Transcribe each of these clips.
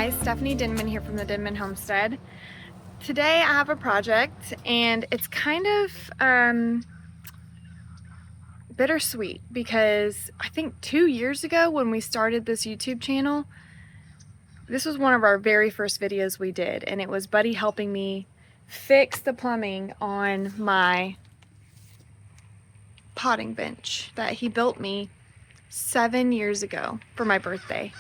guys, Stephanie Denman here from the Denman Homestead. Today I have a project and it's kind of bittersweet because I think 2 years ago when we started this YouTube channel, this was one of our very first videos we did, and it was Buddy helping me fix the plumbing on my potting bench that he built me 7 years ago for my birthday.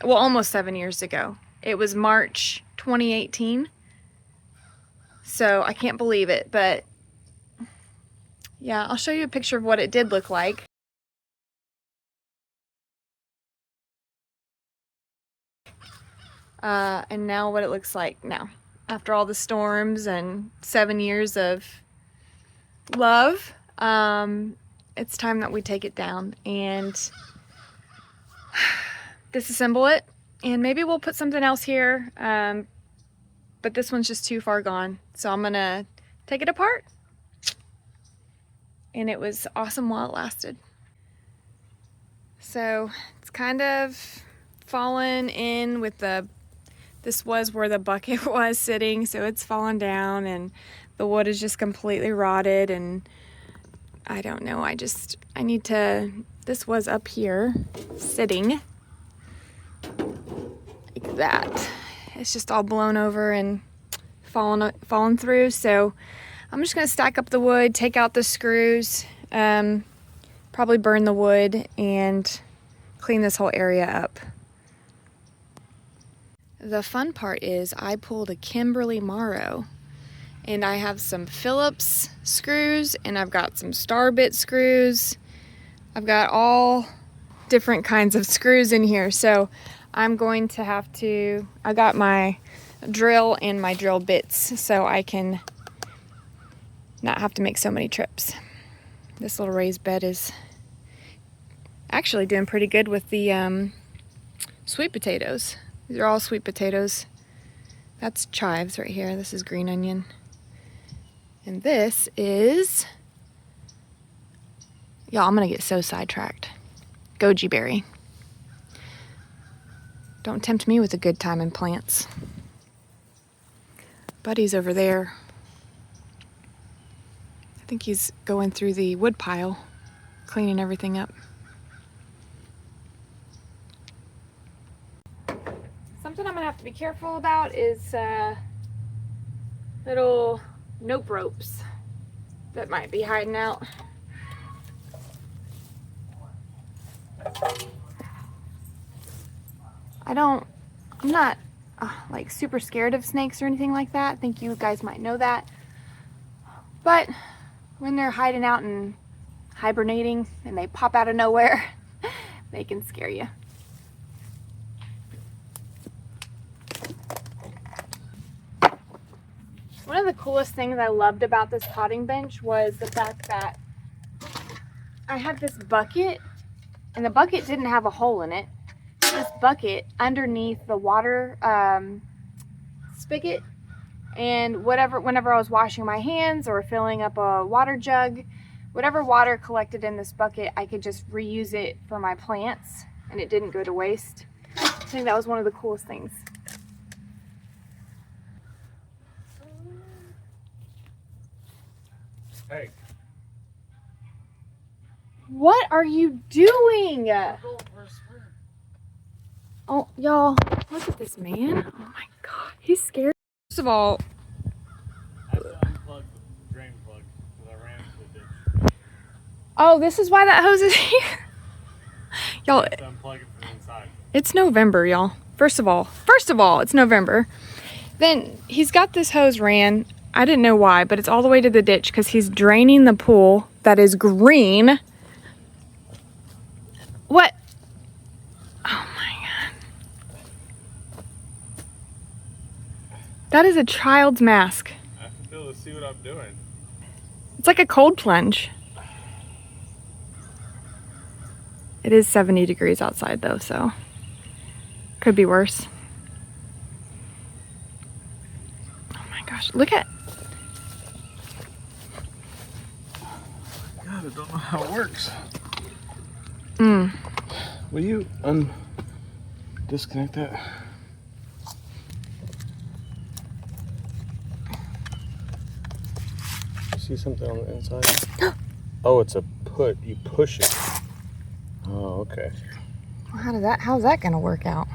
Well, almost 7 years ago. It was March 2018. So I can't believe it, but yeah, I'll show you a picture of what it did look like. And now what it looks like now. After all the storms and 7 years of love, it's time that we take it down and disassemble it, and maybe we'll put something else here, but this one's just too far gone, so I'm gonna take it apart. And it was awesome while it lasted. So it's kind of fallen in with this was where the bucket was sitting, so it's fallen down and the wood is just completely rotted, and I don't know, I need to, this was up here sitting like that. It's just all blown over and fallen through, so I'm just gonna stack up the wood, take out the screws, probably burn the wood and clean this whole area up. The fun part is I pulled a Kimberly Morrow, and I have some Phillips screws and I've got some Star-Bit screws. I've got all different kinds of screws in here, so I'm going to have to, I got my drill and my drill bits so I can not have to make so many trips. This little raised bed is actually doing pretty good with the sweet potatoes. These are all sweet potatoes. That's chives right here. This is green onion. And this is, y'all, I'm gonna get so sidetracked. Goji berry. Don't tempt me with a good time in plants. Buddy's over there. I think he's going through the wood pile, cleaning everything up. Something I'm gonna have to be careful about is little nope ropes that might be hiding out. I'm not like super scared of snakes or anything like that. I think you guys might know that. But when they're hiding out and hibernating and they pop out of nowhere, they can scare you. One of the coolest things I loved about this potting bench was the fact that I had this bucket, and the bucket didn't have a hole in it. This bucket underneath the water spigot, and whenever I was washing my hands or filling up a water jug, whatever water collected in this bucket, I could just reuse it for my plants and it didn't go to waste. I think that was one of the coolest things. Hey. What are you doing? Oh, y'all, look at this man. Oh my God, he's scared. First of all, I have to unplug the drain plug because I ran into the ditch. oh, this is why that hose is here. Y'all, I have to unplug it from inside. it's November, y'all. First of all, it's November. Then he's got this hose ran. I didn't know why, but it's all the way to the ditch because he's draining the pool that is green. What? Oh my God. That is a child's mask. I have to be able to see what I'm doing. It's like a cold plunge. It is 70 degrees outside though, so could be worse. Oh my gosh, look at. God, I don't know how it works. Mm. Will you disconnect that. See something on the inside? Oh, it's a put. You push it. Oh, okay. Well, how's that gonna work out?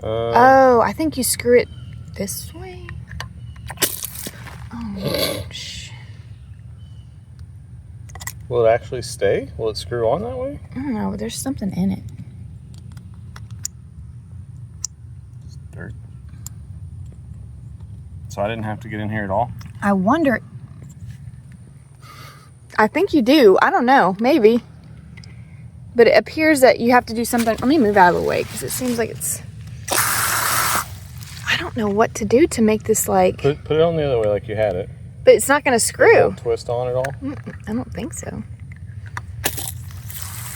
Oh, I think you screw it this way. Oh, will it actually stay? Will it screw on that way? I don't know, but there's something in it. It's dirt. So I didn't have to get in here at all? I wonder. I think you do. I don't know. Maybe. But it appears that you have to do something. Let me move out of the way because it seems like it's... I don't know what to do to make this like... Put it on the other way like you had it. But it's not going to screw. It won't twist on at all? I don't think so.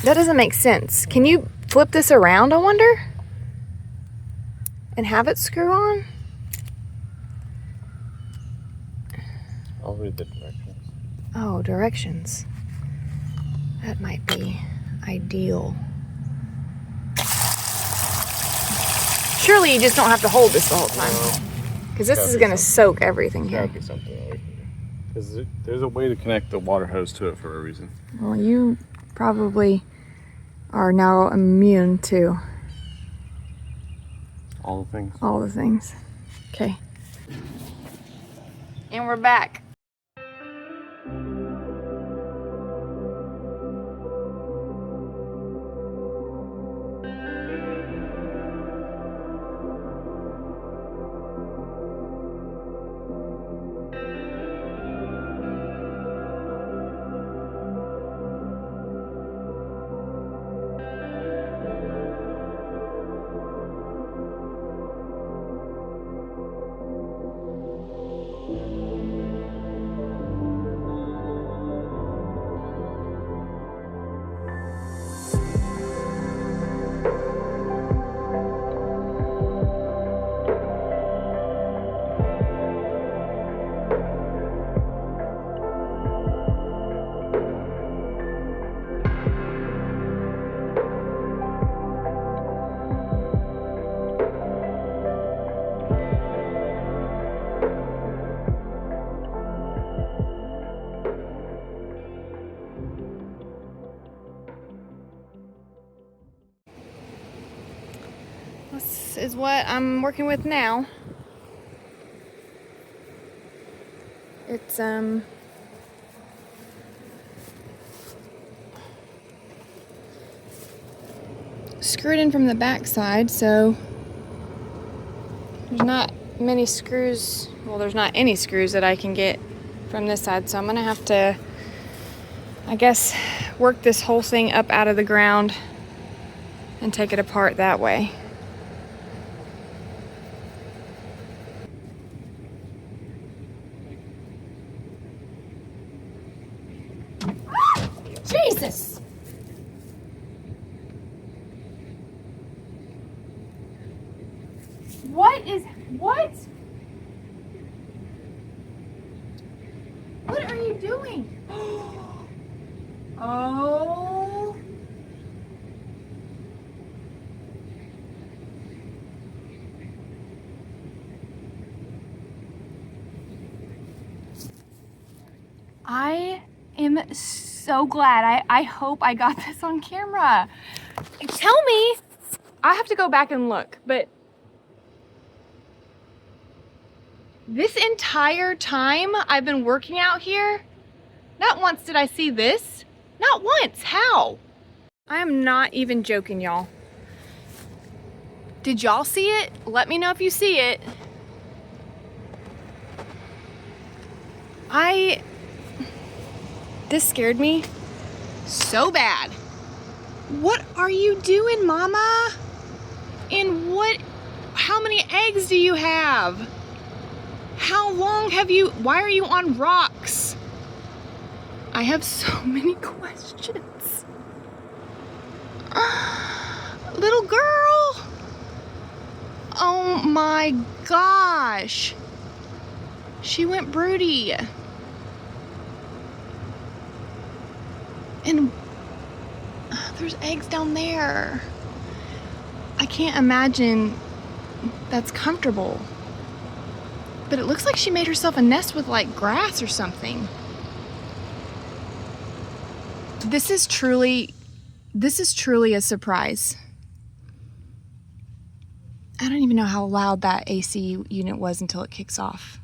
That doesn't make sense. Can you flip this around, I wonder? And have it screw on? I'll read the directions. Oh, directions. That might be ideal. Surely you just don't have to hold this the whole time. Because this is going to soak everything here. Gotta be something that we can do. Because there's a way to connect the water hose to it for a reason. Well, you probably are now immune to all the things. All the things. Okay. And we're back. This is what I'm working with now. It's screwed in from the back side, so there's not many screws. Well, there's not any screws that I can get from this side, so I'm gonna have to, I guess, work this whole thing up out of the ground and take it apart that way. Jesus! What? What are you doing? Oh. I am so glad. I hope I got this on camera. Tell me. I have to go back and look, but this entire time I've been working out here, not once did I see this. Not once. How? I am not even joking, y'all. Did y'all see it? Let me know if you see it. This scared me so bad. What are you doing, Mama? And how many eggs do you have? How long why are you on rocks? I have so many questions. Little girl. Oh my gosh. She went broody. And there's eggs down there. I can't imagine that's comfortable. But it looks like she made herself a nest with like grass or something. This is truly a surprise. I don't even know how loud that AC unit was until it kicks off.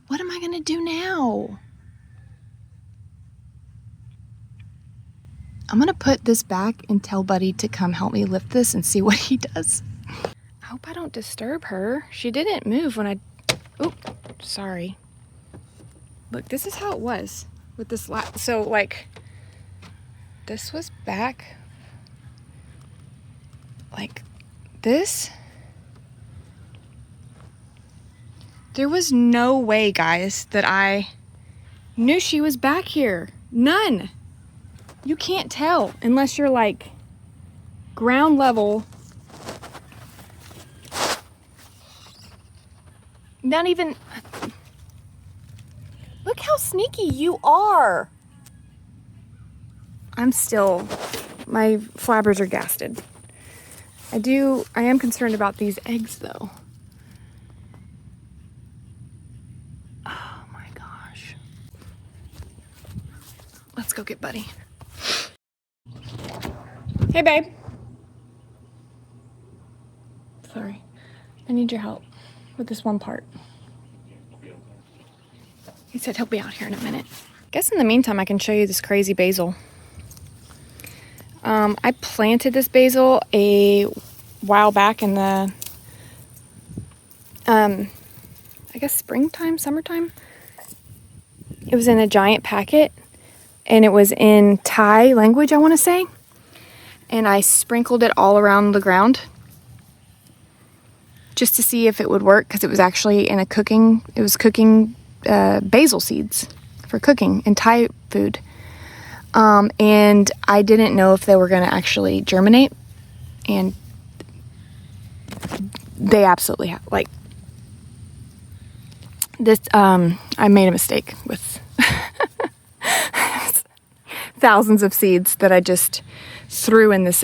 What am I gonna do now? I'm gonna put this back and tell Buddy to come help me lift this and see what he does. I hope I don't disturb her. She didn't move when I... Oop, sorry. Look, this is how it was with this so like, this was back like this. There was no way, guys, that I knew she was back here. None. You can't tell unless you're like ground level. Not even... Look how sneaky you are. I'm still... My flabbers are gasted. I am concerned about these eggs though. Oh my gosh. Let's go get Buddy. Hey babe. Sorry. I need your help with this one part. He said he'll be out here in a minute. Guess in the meantime I can show you this crazy basil. I planted this basil a while back in the I guess springtime, summertime. It was in a giant packet and it was in Thai language, I want to say. And I sprinkled it all around the ground just to see if it would work, because it was actually in cooking basil seeds for cooking in Thai food. And I didn't know if they were going to actually germinate, and they absolutely have. Like this, I made a mistake with thousands of seeds that I just threw in this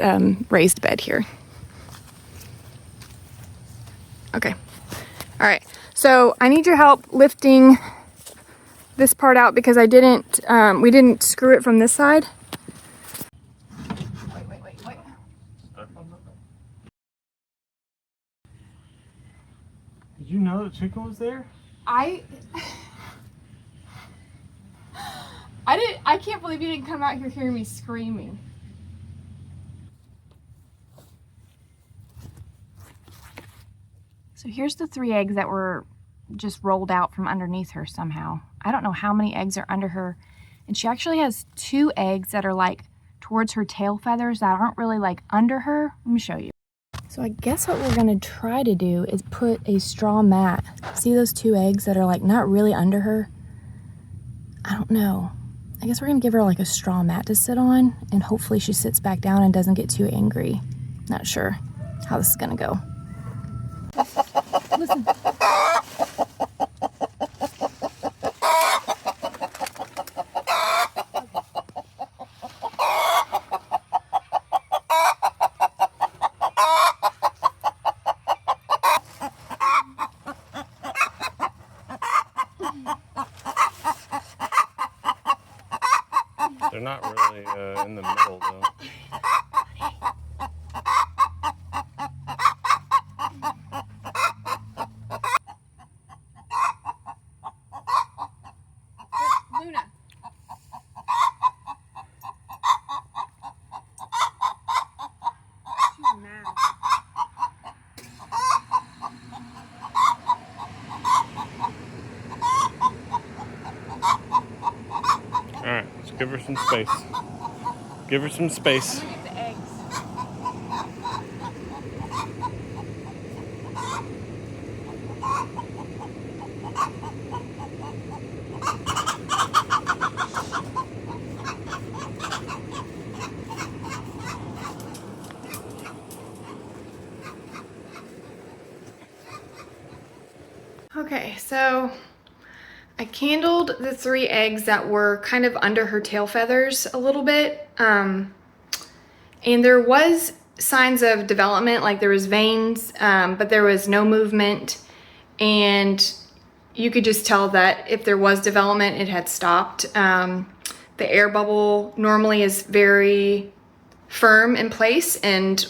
raised bed here. Okay. All right. So I need your help lifting this part out because we didn't screw it from this side. Wait. Did you know the chicken was there? I can't believe you didn't come out here hearing me screaming. So here's the 3 eggs that were just rolled out from underneath her somehow. I don't know how many eggs are under her. And she actually has 2 eggs that are like towards her tail feathers that aren't really like under her. Let me show you. So I guess what we're gonna try to do is put a straw mat. See those 2 eggs that are like not really under her? I don't know. I guess we're gonna give her like a straw mat to sit on, and hopefully she sits back down and doesn't get too angry. Not sure how this is gonna go. Listen. They're not really in the middle though. Luna. She's mad. Alright, let's give her some space. Give her some space. I'm gonna get the eggs. Okay, so I candled the 3 eggs that were kind of under her tail feathers a little bit. And there was signs of development, like there was veins, but there was no movement, and you could just tell that if there was development, it had stopped. The air bubble normally is very firm in place, and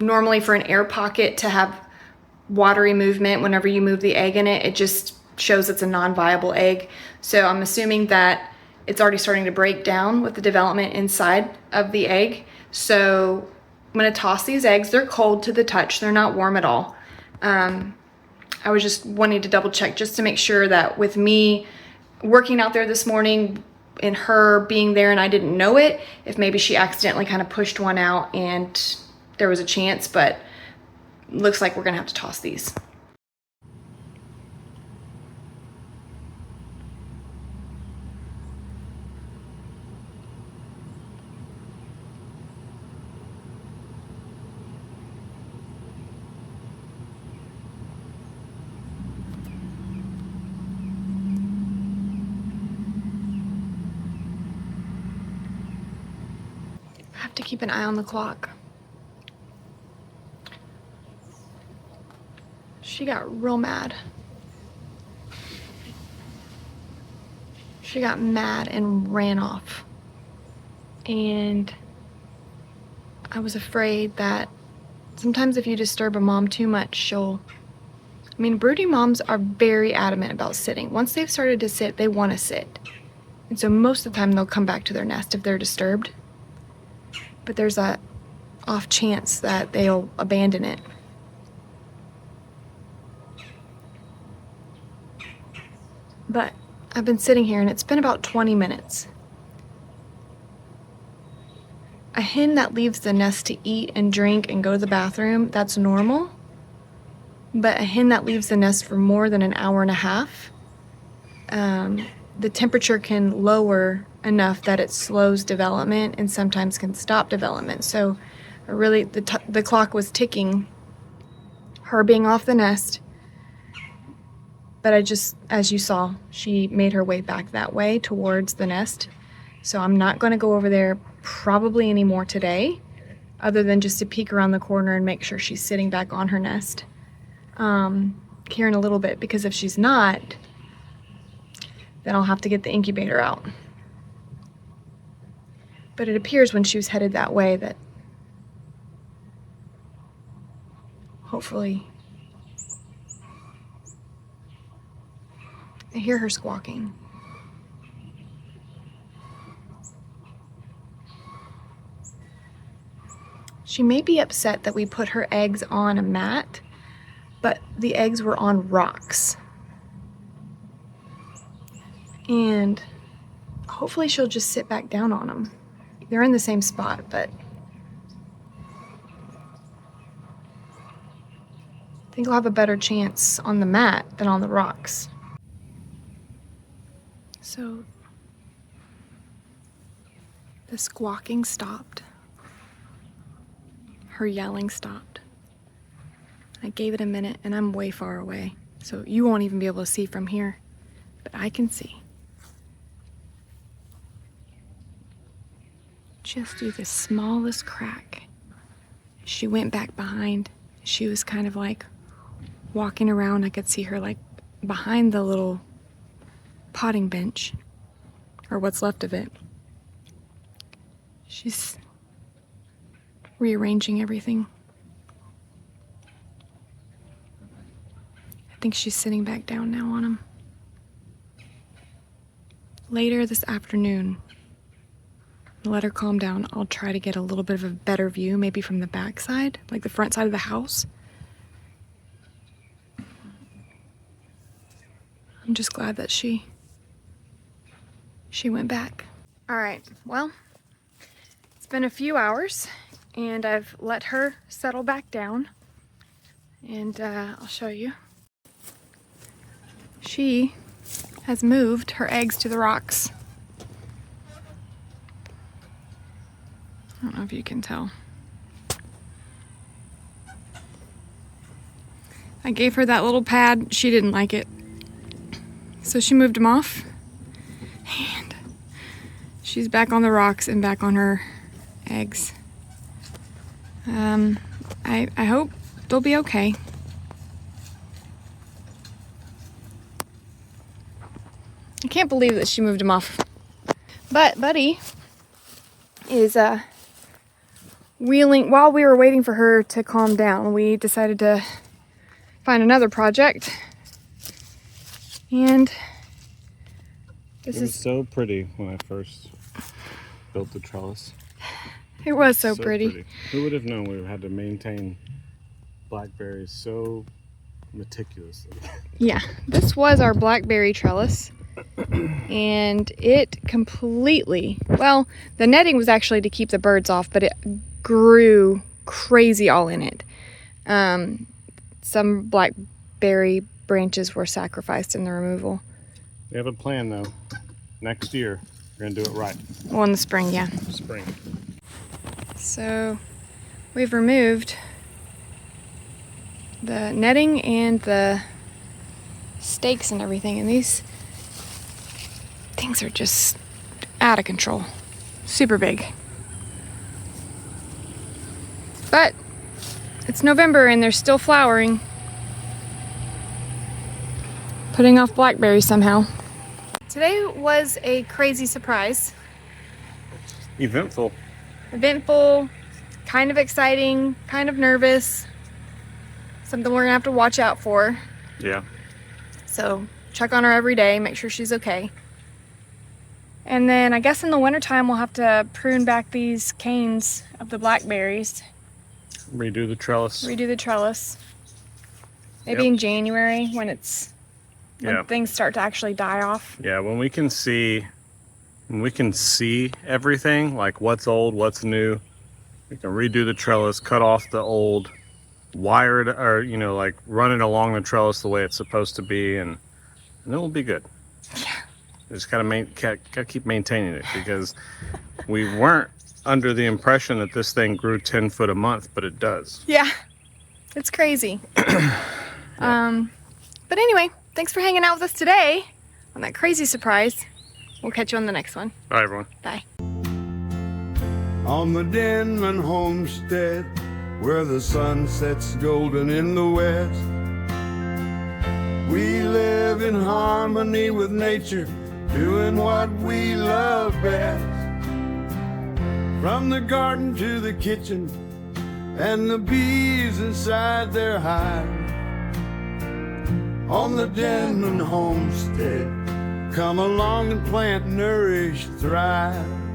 normally for an air pocket to have watery movement whenever you move the egg in it, it just shows it's a non-viable egg. So I'm assuming that it's already starting to break down with the development inside of the egg. So I'm gonna toss these eggs. They're cold to the touch, they're not warm at all. I was just wanting to double check just to make sure that with me working out there this morning and her being there and I didn't know it, if maybe she accidentally kind of pushed one out and there was a chance, but looks like we're gonna have to toss these. I have to keep an eye on the clock. She got real mad. She got mad and ran off. And I was afraid that sometimes if you disturb a mom too much, broody moms are very adamant about sitting. Once they've started to sit, they want to sit. And so most of the time they'll come back to their nest if they're disturbed. But there's that off chance that they'll abandon it. But I've been sitting here and it's been about 20 minutes. A hen that leaves the nest to eat and drink and go to the bathroom, that's normal. But a hen that leaves the nest for more than an hour and a half, the temperature can lower enough that it slows development and sometimes can stop development. So really the clock was ticking, her being off the nest. But as you saw, she made her way back that way towards the nest. So I'm not going to go over there probably anymore today, other than just to peek around the corner and make sure she's sitting back on her nest here in a little bit, because if she's not, then I'll have to get the incubator out. But it appears when she was headed that way that hopefully I hear her squawking. She may be upset that we put her eggs on a mat, but the eggs were on rocks. And hopefully she'll just sit back down on them. They're in the same spot, but I think I'll have a better chance on the mat than on the rocks. So the squawking stopped. Her yelling stopped. I gave it a minute and I'm way far away, so you won't even be able to see from here, but I can see. Just through the smallest crack. She went back behind. She was kind of like walking around. I could see her like behind the little potting bench, or what's left of it. She's rearranging everything. I think she's sitting back down now on him. Later this afternoon, let her calm down. I'll try to get a little bit of a better view, maybe from the back side, like the front side of the house. I'm just glad that she went back. All right, well, it's been a few hours and I've let her settle back down, and I'll show you. She has moved her eggs to the rocks. I don't know if you can tell. I gave her that little pad. She didn't like it, so she moved them off, and she's back on the rocks and back on her eggs. I hope they'll be okay. I can't believe that she moved him off. But Buddy is wheeling. While we were waiting for her to calm down, we decided to find another project. And this It was is so pretty when I first built the trellis. it was so pretty. Who would have known we had to maintain blackberries so meticulously? Yeah, this was our blackberry trellis. And it completely, well, the netting was actually to keep the birds off, but it grew crazy all in it. Some blackberry branches were sacrificed in the removal. We have a plan though. Next year, we're gonna do it right. Well, in the spring, yeah. Spring. So we've removed the netting and the stakes and everything, and these things are just out of control. Super big. But it's November and they're still flowering. Putting off blackberries somehow. Today was a crazy surprise. Eventful. Eventful, kind of exciting, kind of nervous. Something we're gonna have to watch out for. Yeah. So check on her every day, make sure she's okay. And then I guess in the wintertime we'll have to prune back these canes of the blackberries. Redo the trellis. Redo the trellis. Maybe Yep. in January when Yeah. things start to actually die off. Yeah, when we can see everything, like what's old, what's new, we can redo the trellis, cut off the old, wire it, or like run it along the trellis the way it's supposed to be, and it will be good. Yeah. Just gotta keep maintaining it, because we weren't under the impression that this thing grew 10 foot a month, but it does. Yeah, it's crazy. But anyway, thanks for hanging out with us today on that crazy surprise. We'll catch you on the next one. Bye, everyone. Bye. On the Denman homestead, where the sun sets golden in the west, we live in harmony with nature, doing what we love best. From the garden to the kitchen, and the bees inside their hive. On the Denman homestead, come along and plant, nourish, thrive.